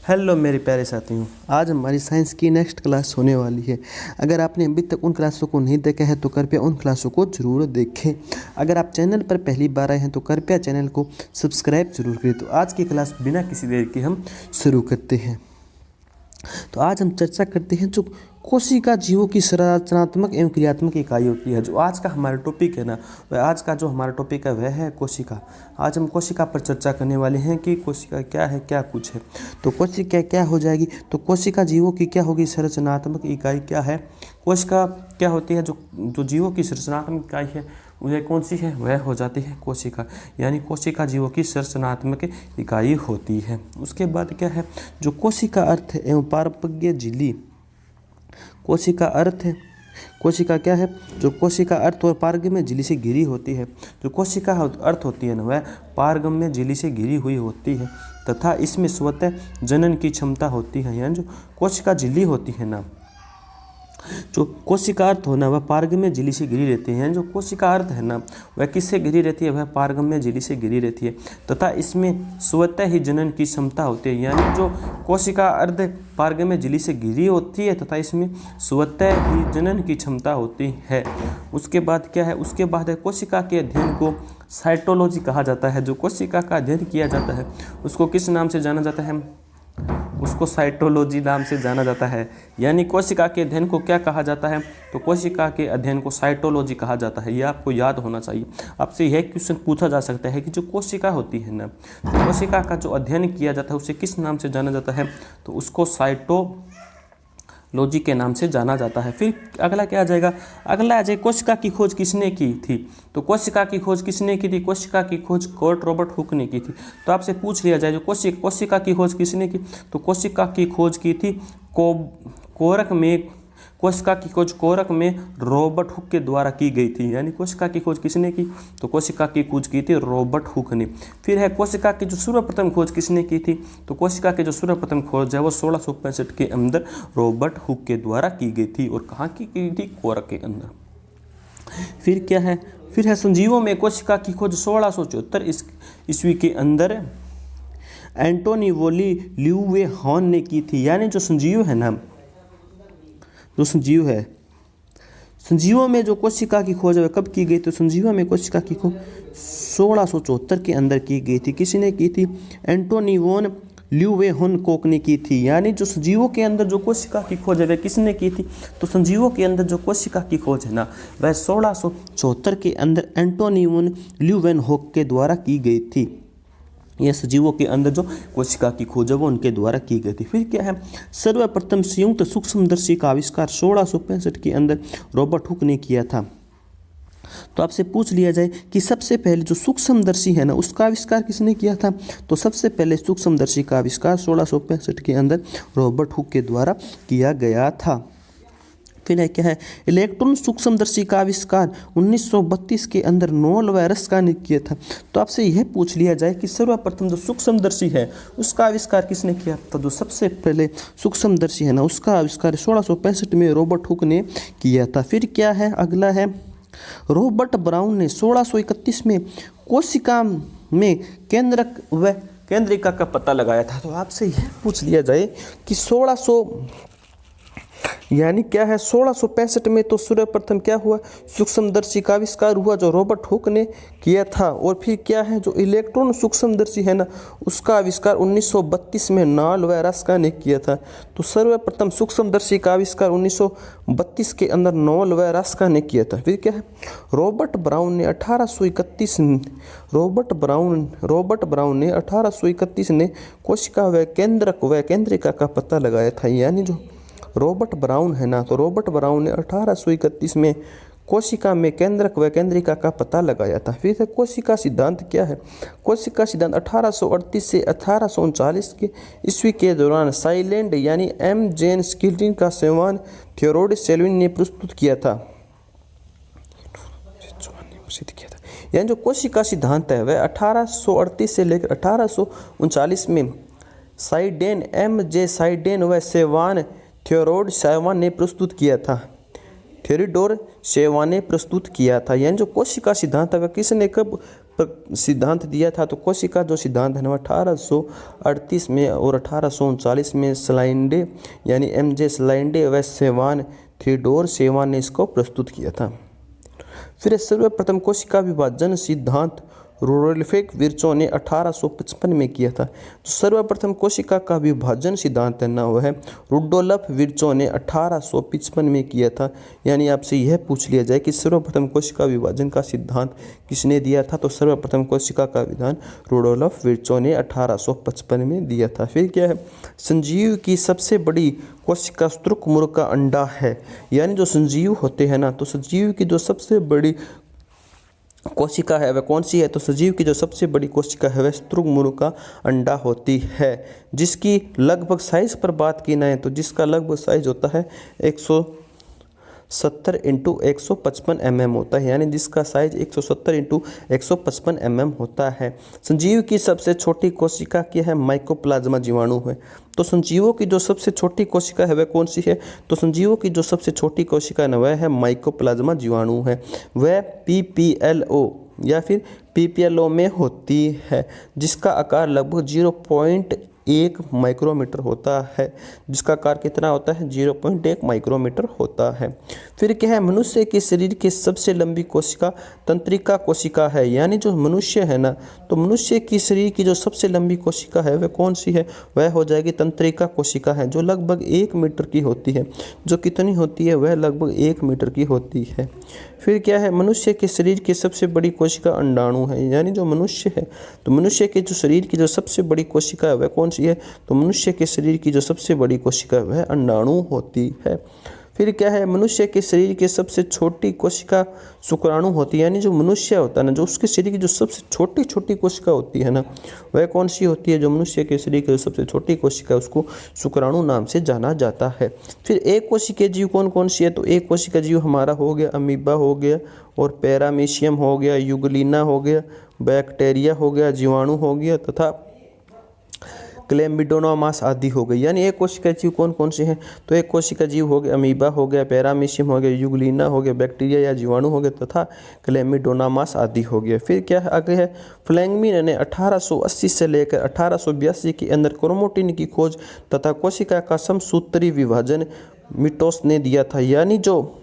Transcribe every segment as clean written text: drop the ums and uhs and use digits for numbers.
Hello मेरे प्यारे साथियों, आज हमारी साइंस की नेक्स्ट क्लास होने वाली है। अगर आपने अभी तक उन क्लासों को नहीं देखा है तो कृपया उन क्लासों को ज़रूर देखें। अगर आप चैनल पर पहली बार आए हैं तो कृपया चैनल को सब्सक्राइब जरूर करें। तो आज की क्लास बिना किसी देर के हम शुरू करते हैं। तो आज हम चर्चा करते हैं जो कोशिका जीवों की संरचनात्मक एवं क्रियात्मक इकाई होती है। जो आज का हमारा टॉपिक है ना, वह आज का जो हमारा टॉपिक है वह है कोशिका। आज हम कोशिका पर चर्चा करने वाले हैं कि कोशिका क्या है, क्या कुछ है। तो कोशिका क्या हो जाएगी, तो कोशिका जीवों की क्या होगी, संरचनात्मक इकाई क्या है। कोशिका क्या होती है, जो जीवों की संरचनात्मक इकाई है वह कौन सी है, वह हो जाती है कोशिका। यानी कोशिका जीवों की संरचनात्मक इकाई होती है। उसके बाद क्या है, जो कोशिका अर्थ एवं पारपज्य झिल्ली। कोशिका अर्थ है, कोशिका क्या है, जो कोशिका अर्थ और पारगम्य झिल्ली से घिरी होती है। जो कोशिका अर्थ होती है ना, वह पारगम्य झिल्ली से घिरी हुई होती है तथा इसमें स्वतः जनन की क्षमता होती है। यानी जो कोशिका झिल्ली होती है ना, जो कोशिका अर्थ होना वह पारगम्य झिल्ली से घिरी रहती है। जो कोशिका अर्थ है ना, वह किससे घिरी रहती है, वह पारगम्य झिल्ली से घिरी रहती है तथा इसमें स्वतः ही जनन की क्षमता होती है। यानी जो कोशिका अर्ध पारगम्य झिल्ली से घिरी होती है तथा इसमें स्वतः ही जनन की क्षमता होती है। उसके बाद क्या है, उसके बाद है कोशिका के अध्ययन को साइटोलॉजी कहा जाता है। जो कोशिका का अध्ययन किया जाता है उसको किस नाम से जाना जाता है, उसको साइटोलॉजी नाम से जाना जाता है। यानी कोशिका के अध्ययन को क्या कहा जाता है, तो कोशिका के अध्ययन को साइटोलॉजी कहा जाता है। यह आपको याद होना चाहिए। आपसे यह क्वेश्चन पूछा जा सकता है कि जो कोशिका होती है ना, तो कोशिका का जो अध्ययन किया जाता है उसे किस नाम से जाना जाता है, तो उसको साइटोलॉजी के नाम से जाना जाता है। फिर अगला क्या आ जाएगा, अगला आ जाए कोशिका की खोज किसने की थी। तो कोशिका की खोज किसने की थी, कोशिका की खोज कर्ट रॉबर्ट हुक ने की थी। तो आपसे पूछ लिया जाए जो कोशिका की खोज किसने की, तो कोशिका की खोज की थी कोरक में, कोशिका की खोज कोरक में रॉबर्ट हुक के द्वारा की गई थी। यानी कोशिका की खोज किसने की, तो कोशिका की खोज की थी रॉबर्ट हुक ने। फिर है कोशिका की जो सर्वप्रथम खोज किसने की थी, तो कोशिका की जो सर्वप्रथम खोज है वो 1665 के अंदर रॉबर्ट हुक के द्वारा की गई थी। और कहाँ की गई थी, कोरक के अंदर। फिर क्या है, फिर है संजीवों में कोशिका की खोज 1674 ईस्वी के अंदर एंटोनी वोली ल्यूवेहॉन ने की थी। यानी जो संजीव है ना, जो संजीव है, संजीवों में जो कोशिका की खोज है कब की गई, तो संजीवों में कोशिका की खोज 1674 के अंदर की गई थी। किसी ने की थी, एंटोनी वोन ल्यूवेहोनकोक ने की थी। यानी जो संजीवों के अंदर जो कोशिका की खोज है वह किसने की थी, तो संजीवों के अंदर जो कोशिका की खोज है ना, वह 1674 के अंदर एंटोनी वोन ल्यूवेनहोक के द्वारा की गई थी। यह सजीवों के अंदर जो कोशिका की खोज है वो उनके द्वारा की गई थी। फिर क्या है, सर्वप्रथम संयुक्त सूक्ष्मदर्शी का आविष्कार 1665 के अंदर रॉबर्ट हुक ने किया था। तो आपसे पूछ लिया जाए कि सबसे पहले जो सूक्ष्मदर्शी है ना उसका आविष्कार किसने किया था, तो सबसे पहले सूक्ष्मदर्शी का आविष्कार 1665 के अंदर रॉबर्ट हुक के द्वारा किया गया था। फिर है क्या है, इलेक्ट्रॉन सूक्ष्मदर्शी का आविष्कार 1932 के अंदर नोएल व रस्का ने किया था। तो आपसे यह पूछ लिया जाए कि सर्वप्रथम जो सूक्ष्मदर्शी है उसका आविष्कार किसने किया, तो जो सबसे पहले सूक्ष्मदर्शी है ना उसका आविष्कार 1665 में रॉबर्ट हुक ने किया था। फिर क्या है, अगला है रॉबर्ट ब्राउन ने 1631 में कोशिका में केंद्रक व केंद्रिका का पता लगाया था। तो आपसे यह पूछ लिया जाए कि 1665 में तो सर्वप्रथम क्या हुआ, सूक्ष्मदर्शी का आविष्कार हुआ जो रॉबर्ट हुक ने किया था। और फिर क्या है, जो इलेक्ट्रॉन सूक्ष्मदर्शी है ना उसका आविष्कार 1932 में नॉएल व रस्का ने किया था। तो सर्वप्रथम सूक्ष्मदर्शी का आविष्कार 1932 के अंदर नोएल व रस्का ने किया था। फिर क्या है, रॉबर्ट ब्राउन ने 1831 ने कोशिका व केंद्रक व केंद्रिका का पता लगाया था। यानी जो रॉबर्ट ब्राउन है ना, तो रॉबर्ट ब्राउन ने 1831 में कोशिका में केंद्रक व केंद्रिका का पता लगाया था। फिर कोशिका सिद्धांत क्या है, कोशिका सिद्धांत 1838 से 1839 के ईस्वी के दौरान साइलेंड यानी एम जेन स्किल्टिन का सेवान थियोडोर सेल्विन ने प्रस्तुत किया था। यानी जो कोशिका सिद्धांत है वह 1838 से लेकर 1839 में साइडेन एम जे साइडेन व सेवान थियोडोर सेल्विन ने प्रस्तुत किया था। थियोडोर सेल्विन ने प्रस्तुत किया था। यानी जो कोशिका सिद्धांत है वह किसने कब सिद्धांत दिया था। तो कोशिका जो सिद्धांत है ना 1838 में और 1839 में स्लाइंडे यानी एमजे स्लाइंडे व सेवान थियोडोर सेवान ने इसको प्रस्तुत किया था। फिर सर्वप्रथम कोशिका विभाजन सिद्धांत रुडोल्फ विर्चो ने 1855 में किया था। तो सर्वप्रथम कोशिका का विभाजन सिद्धांत है ना वह है रुडोल्फ विर्चो ने 1855 में किया था। यानी आपसे यह पूछ लिया जाए कि सर्वप्रथम कोशिका विभाजन का सिद्धांत किसने दिया था, तो सर्वप्रथम कोशिका का विधान रुडोल्फ विर्चो ने 1855 में दिया था। फिर क्या है, संजीव की सबसे बड़ी कोशिका शुतुरमुर्ग का अंडा है। यानी जो संजीव होते हैं ना, तो सजीव की जो सबसे बड़ी कोशिका है वह कौन सी है, तो सजीव की जो सबसे बड़ी कोशिका है वह शुतुरमुर्ग का अंडा होती है, जिसकी लगभग साइज पर बात की जाए तो जिसका लगभग साइज होता है 170 × 155 mm होता है। यानी जिसका साइज 170 × 155 mm होता है। संजीव की सबसे छोटी कोशिका क्या है, माइकोप्लाज्मा जीवाणु है। तो संजीवों की जो सबसे छोटी कोशिका है वह कौन सी है, तो संजीवों की जो सबसे छोटी कोशिका है वह है माइकोप्लाज्मा जीवाणु है। वह PPLO या फिर PPLO में होती है, जिसका आकार लगभग 0.1 माइक्रोमीटर होता है। जिसका आकार कितना होता है, 0.1 माइक्रोमीटर होता है। फिर क्या है, मनुष्य के शरीर की सबसे लंबी कोशिका तंत्रिका कोशिका है। यानी जो मनुष्य है ना, तो मनुष्य की शरीर की जो सबसे लंबी कोशिका है वह कौन सी है, वह हो जाएगी तंत्रिका कोशिका है, जो लगभग 1 मीटर की होती है। जो कितनी होती है, वह लगभग 1 मीटर की होती है। फिर क्या है, मनुष्य के शरीर की सबसे बड़ी कोशिका अंडाणु है। यानी जो मनुष्य है, तो मनुष्य के जो शरीर की जो सबसे बड़ी कोशिका है वह कौन सी है, तो मनुष्य के शरीर की जो सबसे बड़ी कोशिका है वह अंडाणु होती है। फिर क्या है, मनुष्य के शरीर की सबसे छोटी कोशिका शुक्राणु होती है। यानी जो मनुष्य होता है ना, जो उसके शरीर की जो सबसे छोटी छोटी कोशिका होती है ना, वह कौन सी होती है, जो मनुष्य के शरीर की जो सबसे छोटी कोशिका है उसको शुक्राणु नाम से जाना जाता है। फिर एक कोशिकीय जीव कौन कौन सी है, तो एक कोशिकीय जीव हमारा हो गया अमीबा हो गया, और पैरामीशियम हो गया, यूग्लिना हो गया, बैक्टीरिया हो गया, जीवाणु हो गया, तथा क्लेमिडोनोमास आदि हो गई। यानी एक कोशिका जीव कौन कौन से हैं, तो एक कोशिका जीव हो गया अमीबा हो गया, पैरामीशियम हो गया, यूग्लिना हो गया, बैक्टीरिया या जीवाणु हो गया, तथा क्लेमिडोनोमास आदि हो गया। फिर क्या है, आगे है फ्लेमिंग ने 1880 से लेकर 1882 के अंदर क्रोमैटिन की खोज तथा कोशिका का समसूत्री विभाजन मिटोस ने दिया था। यानी जो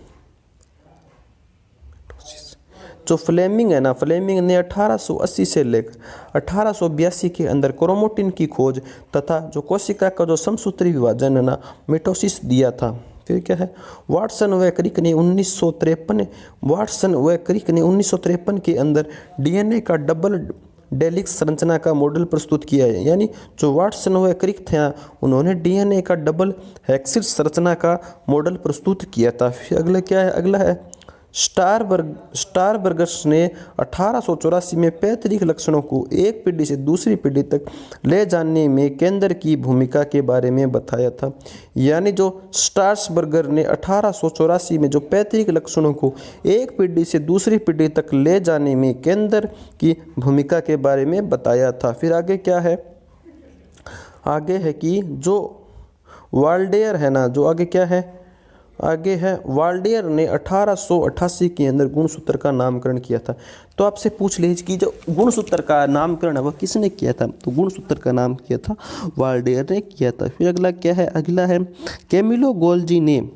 फ्लेमिंग है ना, फ्लेमिंग ने 1880 से लेकर 1882 के अंदर क्रोमैटिन की खोज तथा जो कोशिका का जो समसूत्री विभाजन है ना, मिटोसिस दिया था। फिर क्या है, वाटसन व क्रिक ने 1953 के अंदर DNA का डबल डेलिक्स संरचना का मॉडल प्रस्तुत किया है। यानी जो वाटसन व क्रिक थे उन्होंने DNA का डबल हेक्सिस संरचना का मॉडल प्रस्तुत किया था। फिर अगला क्या है, अगला है स्टारबर्गस ने 1884 में पैतृक लक्षणों को एक पीढ़ी से दूसरी पीढ़ी तक ले जाने में केंद्र की भूमिका के बारे में बताया था। यानी जो स्टारबर्गर ने 1884 में जो पैतृक लक्षणों को एक पीढ़ी से दूसरी पीढ़ी तक ले जाने में केंद्र की भूमिका के बारे में बताया था। फिर आगे क्या है, आगे है कि जो वाल्डेयर है ना, जो आगे क्या है, आगे है वाल्डेयर ने 1888 के अंदर गुणसूत्र का नामकरण किया था। तो आपसे पूछ लीजिए कि जो गुणसूत्र का नामकरण है वह किसने किया था, तो गुणसूत्र का नाम किया था वाल्डेयर ने किया था। फिर अगला क्या है, अगला है कैमिलो गोल्जी ने,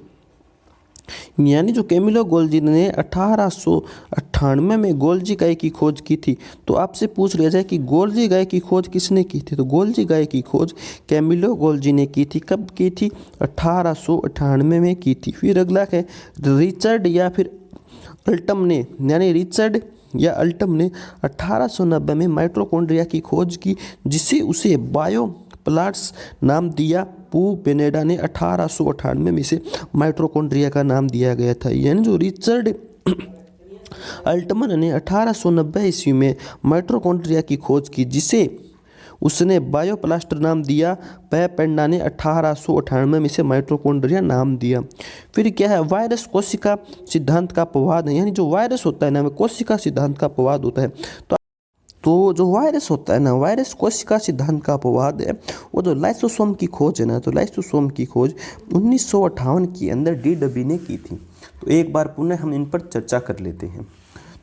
यानी जो कैमिलो गोल्जी ने 1898 में गोल्जी गाय की खोज की थी। तो आपसे पूछ लिया जाए कि गोल्जी गाय की खोज किसने की थी, तो गोल्जी गाय की खोज कैमिलो गोल्जी ने की थी। कब की थी, 1898 में की थी। फिर अगला है रिचर्ड या फिर अल्टम ने, यानी रिचर्ड या अल्टम ने 1890 में माइटोकॉन्ड्रिया की खोज की, जिसे उसे बायोप्लाट्स नाम दिया। पू पेनेडा ने 1898 में से माइटोकॉन्ड्रिया का नाम दिया गया था। यानी जो रिचर्ड अल्टमन ने 1890 ईस्वी में माइटोकॉन्ड्रिया की खोज की, जिसे उसने बायोप्लास्ट नाम दिया। पेनेडा ने 1898 में से माइटोकॉन्ड्रिया नाम दिया। फिर क्या है, वायरस कोशिका सिद्धांत का अपवाद है। यानी जो वायरस होता है ना, वह कोशिका सिद्धांत का अपवाद होता है। तो जो वायरस होता है ना, वायरस कोशिका सिद्धांत का अपवाद है। वो जो लाइसोसोम की खोज है ना, तो लाइसोसोम की खोज 1958 के अंदर DW ने की थी। तो एक बार पुनः हम इन पर चर्चा कर लेते हैं।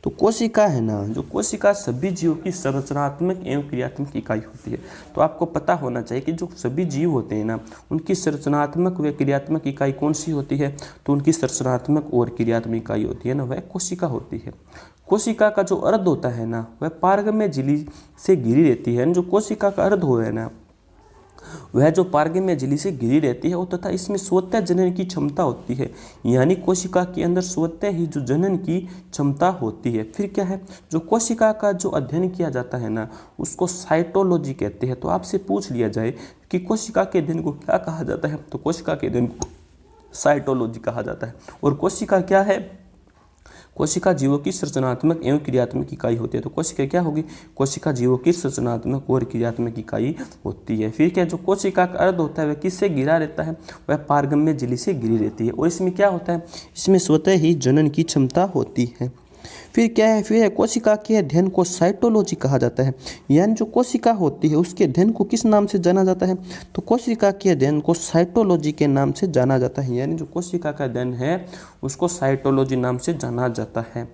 तो कोशिका है ना, जो कोशिका सभी जीवों की संरचनात्मक एवं क्रियात्मक इकाई होती है। तो आपको पता होना चाहिए कि जो सभी जीव होते हैं ना, उनकी संरचनात्मक व क्रियात्मक इकाई कौन सी होती है। तो उनकी संरचनात्मक और क्रियात्मक इकाई होती है ना, वह कोशिका होती है। कोशिका का जो अर्ध होता है ना, वह पारगम्य झिल्ली से घिरी रहती है। जो कोशिका का अर्ध हो है ना, वह जो पारगम्य झिल्ली से घिरी रहती है वो, तथा इसमें स्वतः जनन की क्षमता होती है। यानी कोशिका के अंदर स्वतः ही जो जनन की क्षमता होती है। फिर क्या है, जो कोशिका का जो अध्ययन किया जाता है ना, उसको साइटोलॉजी कहते हैं। तो आपसे पूछ लिया जाए कि कोशिका के अध्ययन को क्या कहा जाता है, तो कोशिका के अध्ययन को साइटोलॉजी कहा जाता है। और कोशिका क्या है, कोशिका जीवों की संरचनात्मक एवं क्रियात्मक इकाई होती है। तो कोशिका क्या होगी, कोशिका जीवों की संरचनात्मक और क्रियात्मक इकाई होती है। फिर क्या, जो कोशिका का अर्ध होता है वह किससे घिरा रहता है, वह पारगम्य झिल्ली से घिरी रहती है। और इसमें क्या होता है, इसमें स्वतः ही जनन की क्षमता होती है। फिर क्या है, फिर कोशिका के अध्ययन को साइटोलॉजी कहा जाता है। यानी जो कोशिका होती है उसके अध्ययन को किस नाम से जाना जाता है, तो कोशिका के अध्ययन को साइटोलॉजी के नाम से जाना जाता है। यानी जो कोशिका का अध्ययन है उसको साइटोलॉजी नाम से जाना जाता है।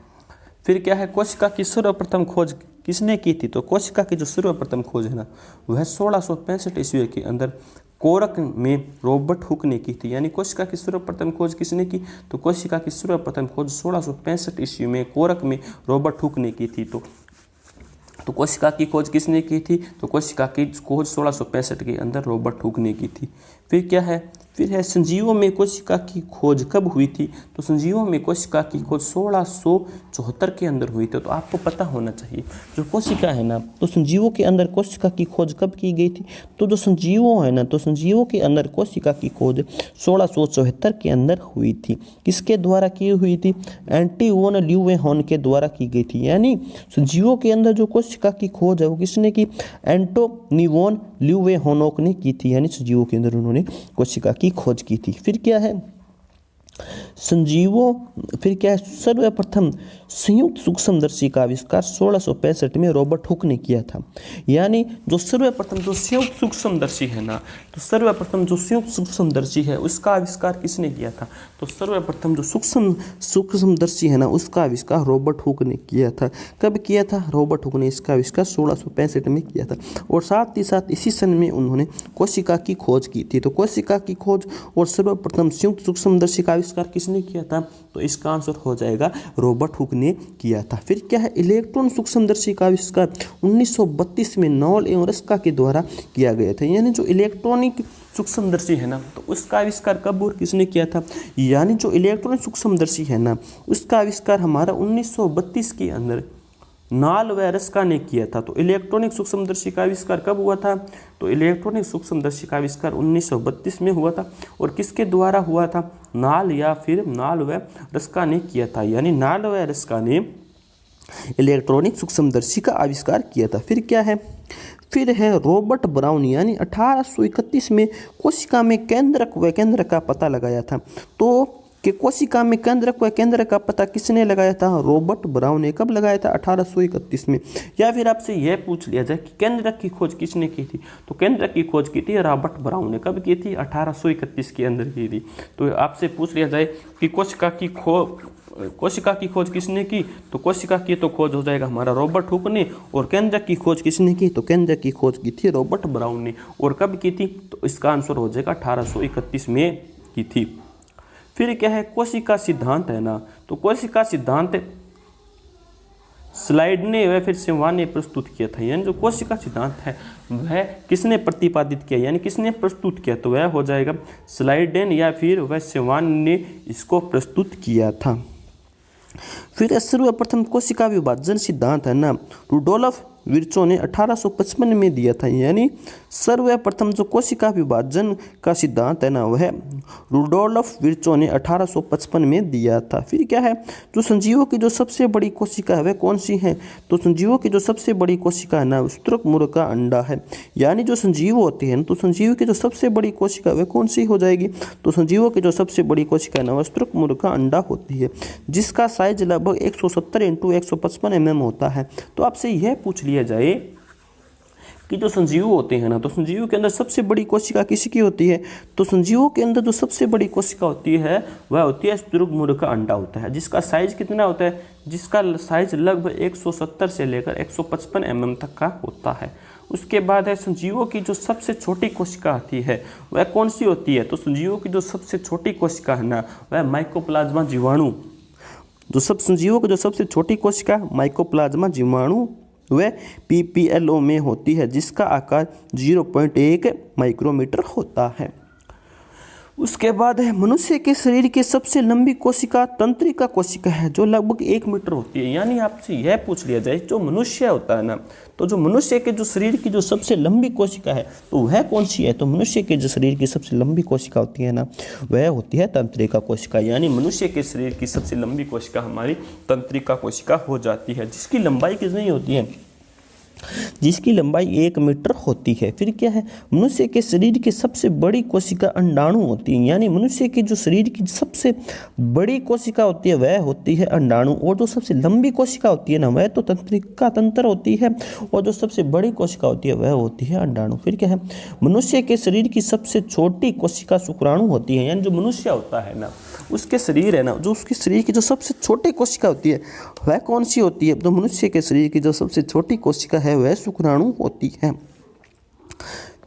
फिर क्या है, कोशिका की सर्वप्रथम खोज किसने की थी, तो कोशिका की जो सर्वप्रथम खोज है ना, वह 1665 ईस्वी के अंदर कोरक में रॉबर्ट हुक ने की थी। यानी कोशिका की सर्वप्रथम खोज किसने की, तो कोशिका की सर्वप्रथम खोज 1665 ईस्वी में कोरक में रॉबर्ट हुक ने की थी। तो कोशिका की खोज किसने की थी, तो कोशिका की खोज 1665 के अंदर रॉबर्ट हुक ने की थी। फिर क्या है, फिर है संजीवों में कोशिका की खोज कब हुई थी, तो संजीवों में कोशिका की खोज 1674 के अंदर हुई थी। तो आपको पता होना चाहिए जो कोशिका है ना, तो संजीवों के अंदर कोशिका की खोज कब की गई थी, तो जो संजीवों है ना, तो संजीवों के अंदर कोशिका की खोज 1674 के अंदर हुई थी। किसके द्वारा की हुई थी, एंटी वॉन ल्यूवेनहॉर्न के द्वारा की गई थी। यानी संजीवों के अंदर जो कोशिका की खोज है वो किसने की, एंटोनी वॉन ल्यूवेनहॉर्न ने की थी। यानी संजीवों के अंदर उन्होंने कोशिका की खोज की थी। फिर क्या है, संजीवों, फिर क्या है, सर्वप्रथम संयुक्त सूक्ष्मदर्शी का आविष्कार 1665 में रॉबर्ट हुक ने किया था। यानी जो सर्वप्रथम जो संयुक्त सूक्ष्मदर्शी है ना, तो सर्वप्रथम जो संयुक्त सूक्ष्मदर्शी है उसका आविष्कार किसने किया था, तो सर्वप्रथम जो सूक्ष्मदर्शी है ना उसका आविष्कार रॉबर्ट हुक ने किया था। कब किया था, रॉबर्ट हुक ने इसका आविष्कार 1665 में किया था। और साथ ही साथ इसी सन में उन्होंने कोशिका की खोज की थी। तो कोशिका की खोज और सर्वप्रथम संयुक्त सूक्ष्मदर्शी का आविष्कार किसने किया था, तो इसका आंसर हो जाएगा रॉबर्ट हुक ने किया था। फिर क्या है, इलेक्ट्रॉन सूक्ष्मदर्शी का आविष्कार 1932 में नॉल एवं रस्का के द्वारा किया गया था। यानी जो इलेक्ट्रॉनिक सूक्ष्मदर्शी है ना, तो उसका आविष्कार कब और किसने किया था, यानी जो इलेक्ट्रॉनिक सूक्ष्मदर्शी है ना उसका आविष्कार हमारा 1932 के अंदर नाल व रस्का ने किया था। तो इलेक्ट्रॉनिक सूक्ष्मदर्शी का आविष्कार कब हुआ था, तो इलेक्ट्रॉनिक सूक्ष्मदर्शी का आविष्कार 1932 में हुआ था। और किसके द्वारा हुआ था, नाल या फिर नाल व रस्का ने किया था। यानी नाल व रस्का ने इलेक्ट्रॉनिक सूक्ष्मदर्शी का आविष्कार किया था। फिर क्या है, फिर है रॉबर्ट ब्राउन, यानी 1831 में कोशिका में केंद्रक व केंद्र का पता लगाया था। तो कि कोशिका में केंद्रक व केंद्र का पता किसने लगाया था, रॉबर्ट ब्राउन ने। कब लगाया था, 1831 में। या फिर आपसे यह पूछ लिया जाए कि केंद्रक की खोज किसने की थी, तो केंद्रक की खोज की थी रॉबर्ट ब्राउन ने। कब की थी, 1831 के अंदर की थी। तो आपसे पूछ लिया जाए कि कोशिका की खोज किसने की, तो कोशिका की तो खोज हो जाएगा हमारा रॉबर्ट हुक ने। और केंद्रक की खोज किसने की, तो केंद्रक की खोज की थी रॉबर्ट ब्राउन ने। और कब की थी, तो इसका आंसर हो जाएगा 1831 में की थी। फिर क्या है, कोशिका सिद्धांत है ना, तो कोशिका सिद्धांत स्लाइड ने व फिर सेवान ने प्रस्तुत किया था। यानी जो कोशिका सिद्धांत है वह किसने प्रतिपादित किया, यानी किसने प्रस्तुत किया, तो वह हो जाएगा स्लाइडेन या फिर वह सेवान ने इसको प्रस्तुत किया था। फिर सर्वप्रथम कोशिका विभाजन सिद्धांत है ना, रुडोल्फ विर्चो ने 1855 में दिया था। यानी सर्वप्रथम जो कोशिका विभाजन का सिद्धांत है ना, वह रुडोल्फ विर्चो ने 1855 में दिया था। फिर क्या है, जो संजीवों की जो सबसे बड़ी कोशिका है वह कौन सी है, तो संजीवों की जो सबसे बड़ी कोशिका है ना शुतुरमुर्ग का अंडा है। यानी जो संजीव होते हैं तो संजीव की जो सबसे बड़ी कोशिका वह कौन सी हो जाएगी, तो संजीवों की जो सबसे बड़ी कोशिका है ना वह शुतुरमुर्ग का अंडा होती है, जिसका साइज लगभग 170 × 155 mm होता है। तो आपसे यह पूछ लिया जाए कि जो संजीव होते हैं ना, तो संजीव के अंदर सबसे बड़ी कोशिका किसकी होती है? तो संजीवों के अंदर जो सबसे बड़ी कोशिका होती है वह होती है शुतुरमुर्ग का अंडा होता है, जिसका साइज कितना होता है? जिसका साइज लगभग 170 से लेकर 155 mm तक का होता है। उसके बाद है संजीवों की जो सबसे छोटी कोशिका आती है वह कौन सी होती है? तो संजीवों की जो सबसे छोटी कोशिका है ना, वह माइकोप्लाज्मा जीवाणु। जो सब संजीवों की जो सबसे छोटी कोशिका माइकोप्लाज्मा जीवाणु वह PPLO में होती है, जिसका आकार 0.1 माइक्रोमीटर होता है। उसके बाद है मनुष्य के शरीर की सबसे लंबी कोशिका तंत्रिका कोशिका है, जो लगभग 1 मीटर होती है। यानी आपसे यह पूछ लिया जाए जो मनुष्य होता है ना, तो जो मनुष्य के जो शरीर की जो सबसे लंबी कोशिका है तो वह कौन सी है? तो मनुष्य के जो शरीर की सबसे लंबी कोशिका होती है ना, वह होती है तंत्रिका कोशिका। यानी मनुष्य के शरीर की सबसे लंबी कोशिका हमारी तंत्रिका कोशिका हो जाती है, जिसकी लंबाई कितनी होती है? जिसकी लंबाई 1 मीटर होती है। फिर क्या है? मनुष्य के शरीर की सबसे बड़ी कोशिका अंडाणु होती है। यानी मनुष्य की जो शरीर की सबसे बड़ी कोशिका होती है वह होती है अंडाणु, और जो सबसे लंबी कोशिका होती है ना, वह तो तंत्रिका तंत्र होती है, और जो सबसे बड़ी कोशिका होती है वह होती है अंडाणु। फिर क्या है? मनुष्य के शरीर की सबसे छोटी कोशिका शुक्राणु होती है। यानी जो मनुष्य होता है ना, उसके शरीर है ना, जो उसके शरीर की जो सबसे छोटी कोशिका होती है वह कौन सी होती है? तो मनुष्य के शरीर की जो सबसे छोटी कोशिका है वह शुक्राणु होती है।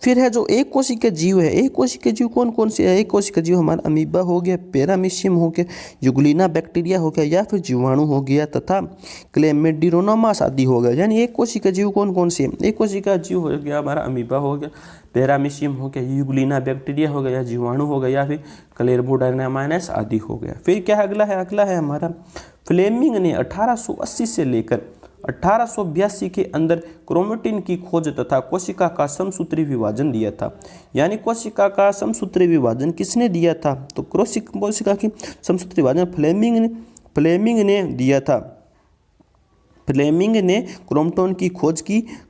फिर है जो एक कोशिका जीव है। एक कोशिका जीव कौन कौन से है? एक कोशिका जीव हमारा अमीबा हो गया, पैरामीशियम हो गया, यूग्लिना बैक्टीरिया हो गया, या फिर जीवाणु हो गया, तथा क्लेमिडोमोनास आदि हो गया। यानी एक कोशिका जीव कौन कौन से? एक कोशिका जीव हो गया हमारा अमीबा हो गया, पैरामीशियम हो गया, यूग्लिना बैक्टीरिया हो गया, जीवाणु हो गया, या फिर क्लेमिडोमोनास आदि हो गया। फिर क्या अगला है हमारा फ्लेमिंग ने 1880 से लेकर 1882 के अंदर क्रोमेटिन की खोज तथा कोशिका का समसूत्री विभाजन दिया था। यानी कोशिका का समसूत्री विभाजन किसने दिया था? तो कोशिका की समसूत्री विभाजन फ्लेमिंग ने दिया था। फ्लेमिंग ने क्रोमेटिन की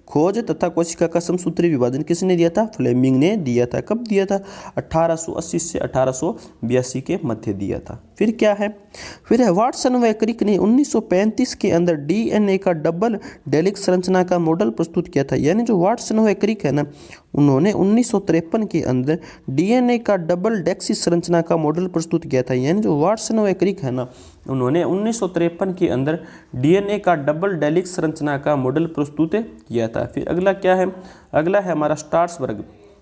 खोज तथा कोशिका का समसूत्री विभाजन किसने दिया था? फ्लेमिंग ने दिया था। कब दिया था? 1880 से 1882 के मध्य दिया था। फिर क्या है? फिर है वाटसन व क्रिक ने 1935 के अंदर DNA का डबल डेलिक संरचना का मॉडल प्रस्तुत किया था। यानी जो वाटसन व क्रिक है ना, उन्होंने 1953 के अंदर DNA का डबल डेक्सी संरचना का मॉडल प्रस्तुत किया था। यानी जो वाटसन व क्रिक है ना, उन्होंने 1953 के अंदर DNA का डबल डेलिक संरचना का मॉडल प्रस्तुत किया था। फिर अगला क्या है? अगला है हमारा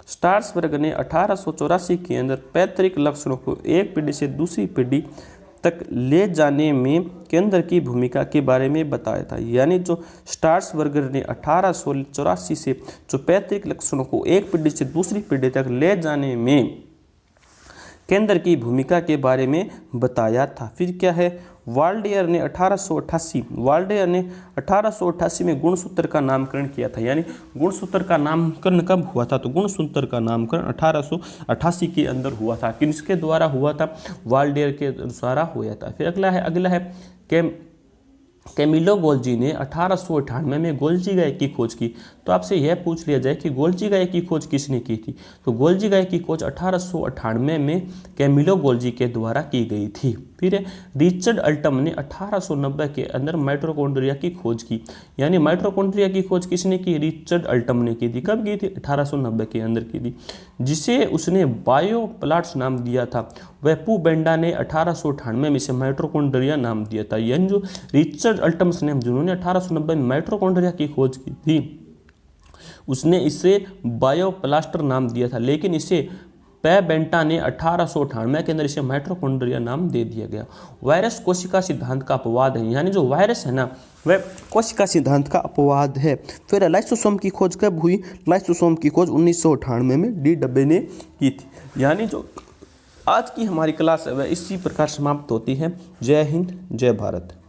स्टार्सबर्ग ने 1884 के अंदर पैतृक लक्षणों को एक पीढ़ी से दूसरी पीढ़ी तक ले जाने में केंद्र की भूमिका के बारे में बताया था। यानी जो स्टार्सबर्ग ने 1884 से जो पैतृक लक्षणों को एक पीढ़ी से दूसरी पीढ़ी तक ले जाने में केंद्र की भूमिका के बारे में बताया था। फिर क्या है? वाल्डेयर ने 1888 में गुणसूत्र का नामकरण किया था। यानी गुणसूत्र का नामकरण कब हुआ था? तो गुणसूत्र का नामकरण 1888 के अंदर हुआ था। किसके द्वारा हुआ था? वाल्डेयर के द्वारा हुआ था। फिर अगला है कैमिलो गोल्जी ने 1898 में गोल्जी गाय की खोज की। तो आपसे यह पूछ लिया जाए कि गोल्जी गाय की खोज किसने की थी? तो गोल्जी गाय की खोज 1898 में कैमिलो गोल्जी के द्वारा की गई थी। फिर रिचर्ड अल्टम ने 1890 के अंदर माइटोकॉन्ड्रिया की खोज की। यानी माइटोकॉन्ड्रिया की खोज किसने की? रिचर्ड अल्टम ने की थी। कब की थी? 1890 के अंदर की थी, जिसे उसने बायोप्लाट्स नाम दिया था। वह पू बेंडा ने 1898 में इसे माइटोकॉन्ड्रिया नाम दिया था। यानी जो रिचर्ड अल्टम्स ने जिन्होंने 1890 में माइटोकॉन्ड्रिया की खोज की थी, उसने इसे बायोप्लास्टर नाम दिया था, लेकिन इसे बेंटा ने 1898 के अंदर इसे माइटोकॉन्ड्रिया नाम दे दिया गया। वायरस कोशिका सिद्धांत का अपवाद है। यानी जो वायरस है ना, वह कोशिका सिद्धांत का अपवाद है। फिर लाइसोसोम की खोज कब हुई? लाइसोसोम की खोज 1998 में डी डब्बे ने की थी। यानी जो आज की हमारी क्लास है वह इसी प्रकार समाप्त होती है। जय हिंद, जय भारत।